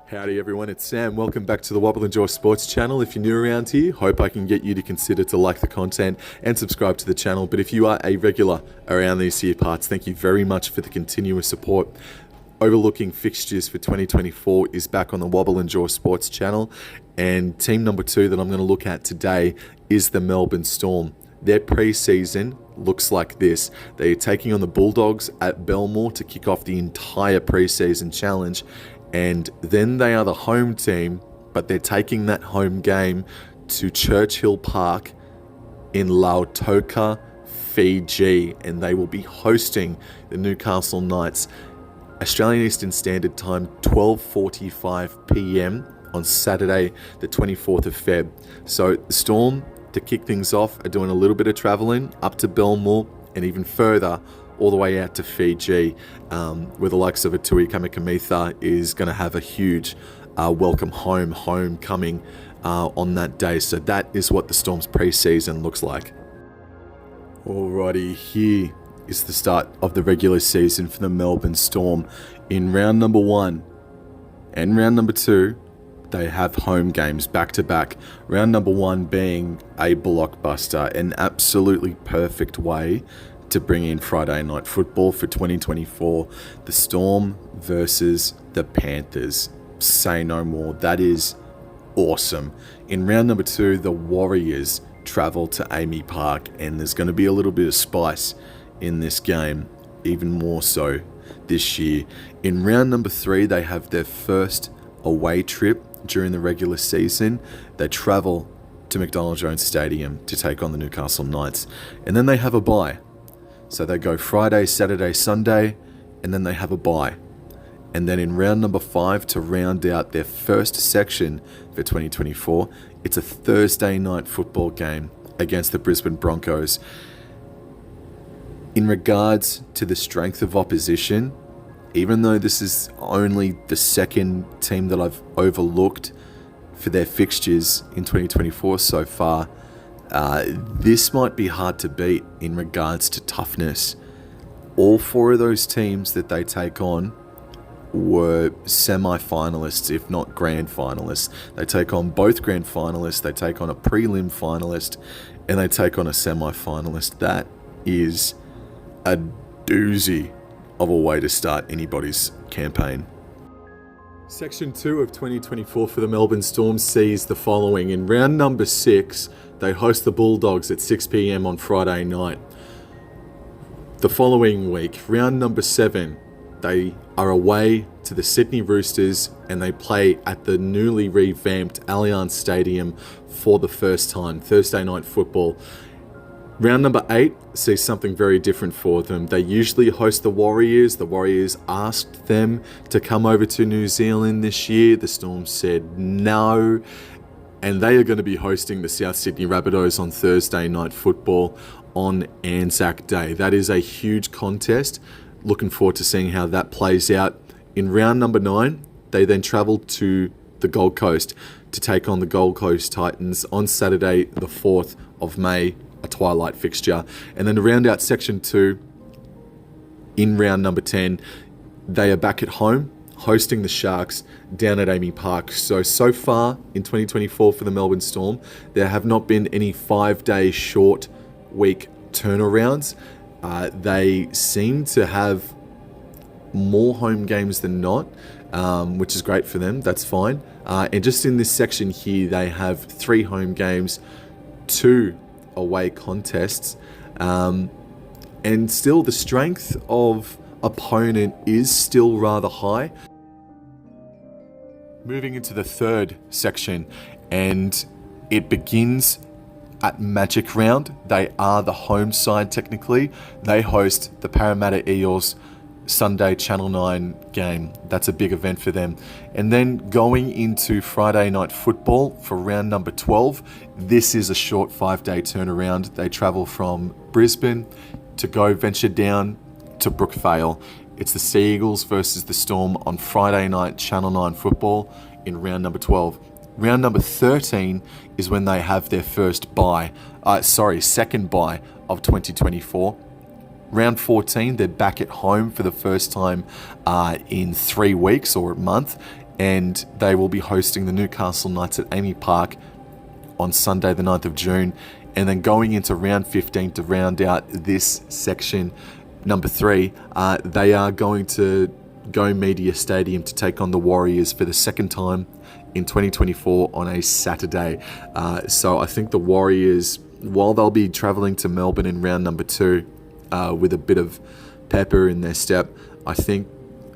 Howdy everyone, it's Sam. Welcome back to the Wobble and Jaw Sports channel. If you're new around here, hope I can get you to consider to like the content and subscribe to the channel. But if you are a regular around these here parts, thank you very much for the continuous support. Overlooking Fixtures for 2024 is back on the Wobble and Jaw Sports channel. And team number 2 that I'm going to look at today is the Melbourne Storm. Their pre-season looks like this. They are taking on the Bulldogs at Belmore to kick off the entire pre-season challenge. And then they are the home team, but they're taking that home game to Churchill Park in Lautoka, Fiji, and they will be hosting the Newcastle Knights. Australian Eastern Standard Time, 12:45 p.m. on Saturday, the 24th of Feb. So the Storm, to kick things off, are doing a little bit of travelling up to Belmore and even further all the way out to Fiji, where the likes of a Tui Kamikamitha is going to have a huge welcome homecoming on that day. So that is what the Storm's pre-season looks like. Alrighty, here is the start of the regular season for the Melbourne Storm. In round number 1 and round number 2, they have home games back to back. Round number 1 being a blockbuster, an absolutely perfect way to bring in Friday night football for 2024. The Storm versus the Panthers. Say no more. That is awesome. In round number 2, the Warriors travel to Amy Park, and there's going to be a little bit of spice in this game, even more so this year. In round number 3, they have their first away trip during the regular season. They travel to McDonald Jones Stadium to take on the Newcastle Knights, and then they have a bye. So they go Friday, Saturday, Sunday, and then they have a bye. And then in round number 5, to round out their first section for 2024, it's a Thursday night football game against the Brisbane Broncos. In regards to the strength of opposition, even though this is only the second team that I've overlooked for their fixtures in 2024 so far, this might be hard to beat in regards to toughness. All 4 of those teams that they take on were semi-finalists, if not grand finalists. They take on both grand finalists, they take on a prelim finalist, and they take on a semi-finalist. That is a doozy of a way to start anybody's campaign. Section 2 of 2024 for the Melbourne Storm sees the following. In round number 6, they host the Bulldogs at 6 p.m. on Friday night. The following week, round number 7, they are away to the Sydney Roosters and they play at the newly revamped Allianz Stadium for the first time, Thursday night football. Round number 8 sees something very different for them. They usually host the Warriors. The Warriors asked them to come over to New Zealand this year. The Storm said no. And they are going to be hosting the South Sydney Rabbitohs on Thursday night football on Anzac Day. That is a huge contest. Looking forward to seeing how that plays out. In round number 9, they then travel to the Gold Coast to take on the Gold Coast Titans on Saturday, the 4th of May, a twilight fixture. And then to round out section 2, in round number 10, they are back at home hosting the Sharks down at Amy Park. So far in 2024 for the Melbourne Storm, there have not been any 5-day short week turnarounds. They seem to have more home games than not, which is great for them. That's fine. And just in this section here, they have 3 home games, 2 away contests, and still the strength of opponent is still rather high. Moving into the third section, and it begins at Magic Round. They are the home side technically. They host the Parramatta Eels Sunday Channel 9 game. That's a big event for them. And then going into Friday night football for round number 12, this is a short 5-day turnaround. They travel from Brisbane to go venture down to Brookvale. It's the Sea Eagles versus the Storm on Friday night Channel 9 football in round number 12. Round number 13 is when they have their second bye of 2024. Round 14, they're back at home for the first time in 3 weeks or a month. and they will be hosting the Newcastle Knights at Amy Park on Sunday the 9th of June. And then going into round 15 to round out this section, number 3, they are going to Go Media Stadium to take on the Warriors for the second time in 2024 on a Saturday. So I think the Warriors, while they'll be travelling to Melbourne in round number 2 with a bit of pepper in their step, I think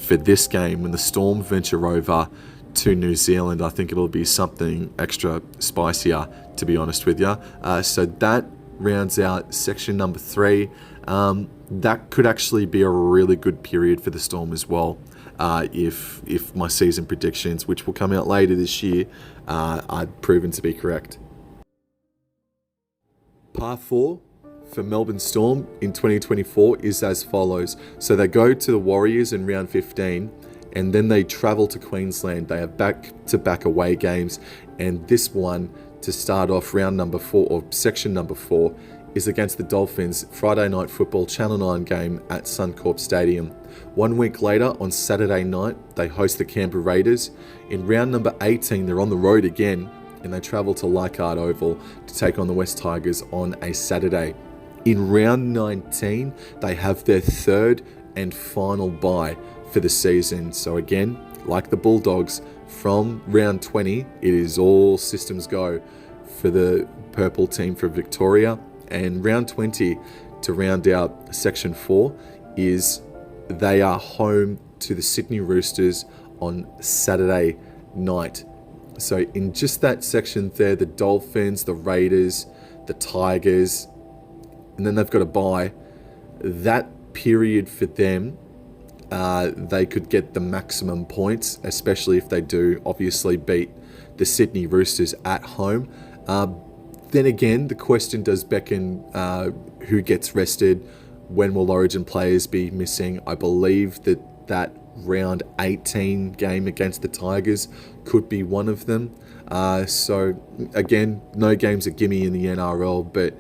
for this game, when the Storm venture over to New Zealand, I think it'll be something extra spicier, to be honest with you. So that rounds out section number 3. That could actually be a really good period for the Storm as well, if my season predictions, which will come out later this year, are proven to be correct. Par 4 for Melbourne Storm in 2024 is as follows. So they go to the Warriors in round 15, and then they travel to Queensland. They have back-to-back away games, and this one, to start off round number 4, or section number 4, is against the Dolphins, Friday night football Channel 9 game at Suncorp Stadium. 1 week later, on Saturday night, they host the Canberra Raiders. In round number 18, they're on the road again, and they travel to Leichhardt Oval to take on the West Tigers on a Saturday. In round 19, they have their third and final bye for the season. So again, like the Bulldogs, from round 20, it is all systems go for the purple team from Victoria. And round 20, to round out section 4, is they are home to the Sydney Roosters on Saturday night. So in just that section there, the Dolphins, the Raiders, the Tigers, and then they've got a bye. That period for them, they could get the maximum points, especially if they do obviously beat the Sydney Roosters at home. Then again, the question does beckon who gets rested. When will Origin players be missing? I believe that round 18 game against the Tigers could be one of them. So again, no games are gimme in the NRL, but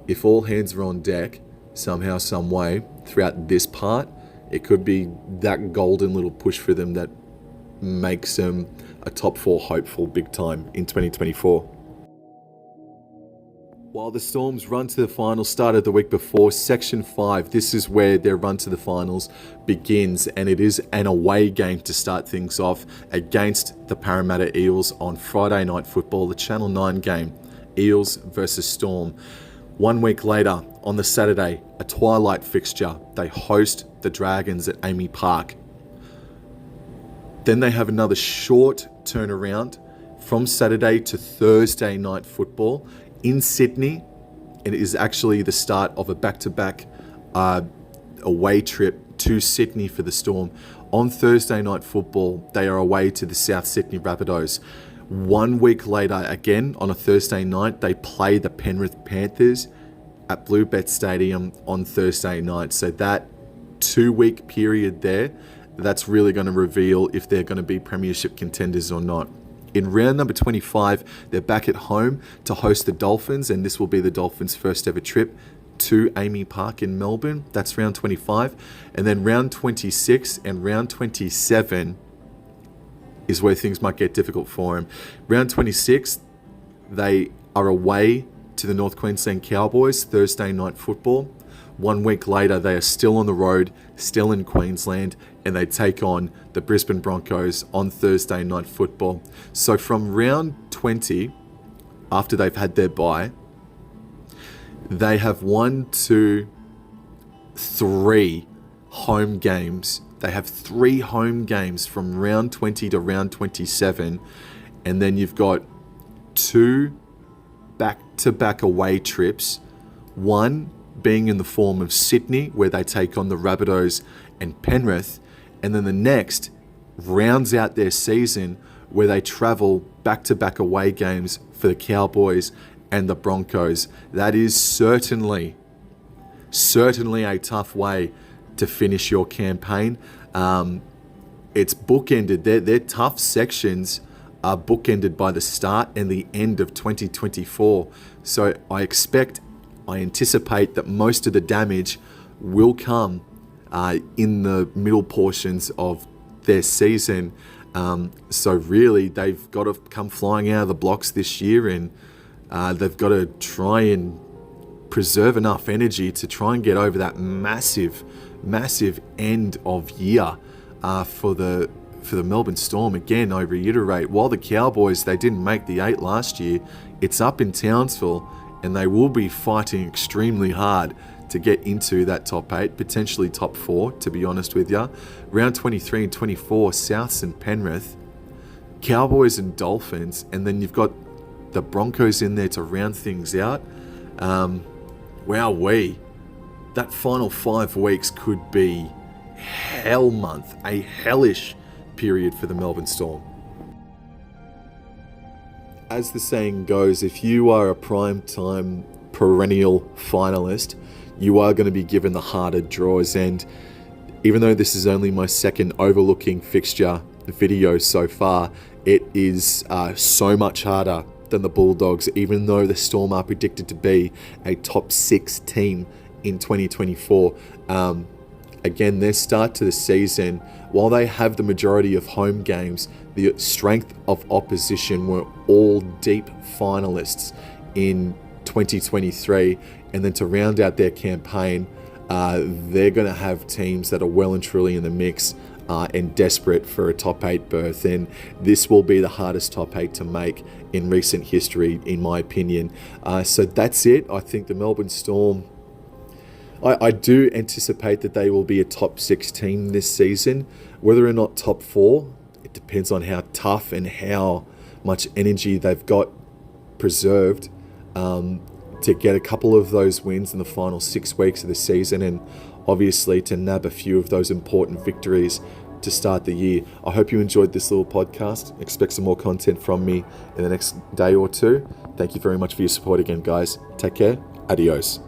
if all hands are on deck somehow, some way throughout this part, it could be that golden little push for them that makes them a top 4 hopeful big time in 2024. While the Storm's run to the finals started the week before, Section 5, this is where their run to the finals begins, and it is an away game to start things off against the Parramatta Eels on Friday night football, the Channel 9 game, Eels versus Storm. 1 week later, on the Saturday, a twilight fixture, they host the Dragons at Amy Park. Then they have another short turnaround from Saturday to Thursday night football in Sydney. It is actually the start of a back-to-back away trip to Sydney for the Storm. On Thursday night football, they are away to the South Sydney Rabbitohs. 1 week later, again on a Thursday night, they play the Penrith Panthers at Bluebet Stadium on Thursday night. So that 2 week period there, that's really going to reveal if they're going to be premiership contenders or not. In round number 25, they're back at home to host the Dolphins, and this will be the Dolphins' first ever trip to Amy Park in Melbourne. That's round 25. And then round 26 and round 27 is where things might get difficult for them. Round 26, they are away to the North Queensland Cowboys, Thursday night football. 1 week later, they are still on the road, still in Queensland, and they take on the Brisbane Broncos on Thursday night football. So from round 20, after they've had their bye, they have 1, 2, 3 home games. They have 3 home games from round 20 to round 27, and then you've got 2 back-to-back away trips, one being in the form of Sydney, where they take on the Rabbitohs and Penrith, and then the next rounds out their season where they travel back-to-back away games for the Cowboys and the Broncos. That is certainly a tough way to finish your campaign. It's bookended. Their tough sections are bookended by the start and the end of 2024. So I anticipate that most of the damage will come in the middle portions of their season. So really, they've got to come flying out of the blocks this year, and they've got to try and preserve enough energy to try and get over that massive end of year for the Melbourne Storm. Again, I reiterate, while the Cowboys, they didn't make the 8 last year, it's up in Townsville, and they will be fighting extremely hard to get into that top 8, potentially top 4, to be honest with you. Round 23 and 24, Souths and Penrith, Cowboys and Dolphins, and then you've got the Broncos in there to round things out. Wowee. That final 5 weeks could be hell month, a hellish period for the Melbourne Storm. As the saying goes, if you are a prime-time perennial finalist, you are going to be given the harder draws. And even though this is only my second Overlooking fixture video so far, it is so much harder than the Bulldogs, even though the Storm are predicted to be a top 6 team in 2024. Again, their start to the season, while they have the majority of home games, the strength of opposition were all deep finalists in 2023. And then to round out their campaign, they're going to have teams that are well and truly in the mix and desperate for a top 8 berth. And this will be the hardest top 8 to make in recent history, in my opinion. So that's it. I think the Melbourne Storm, I do anticipate that they will be a top 6 team this season. Whether or not top 4, it depends on how tough and how much energy they've got preserved to get a couple of those wins in the final 6 weeks of the season, and obviously to nab a few of those important victories to start the year. I hope you enjoyed this little podcast. Expect some more content from me in the next day or two. Thank you very much for your support again, guys. Take care. Adios.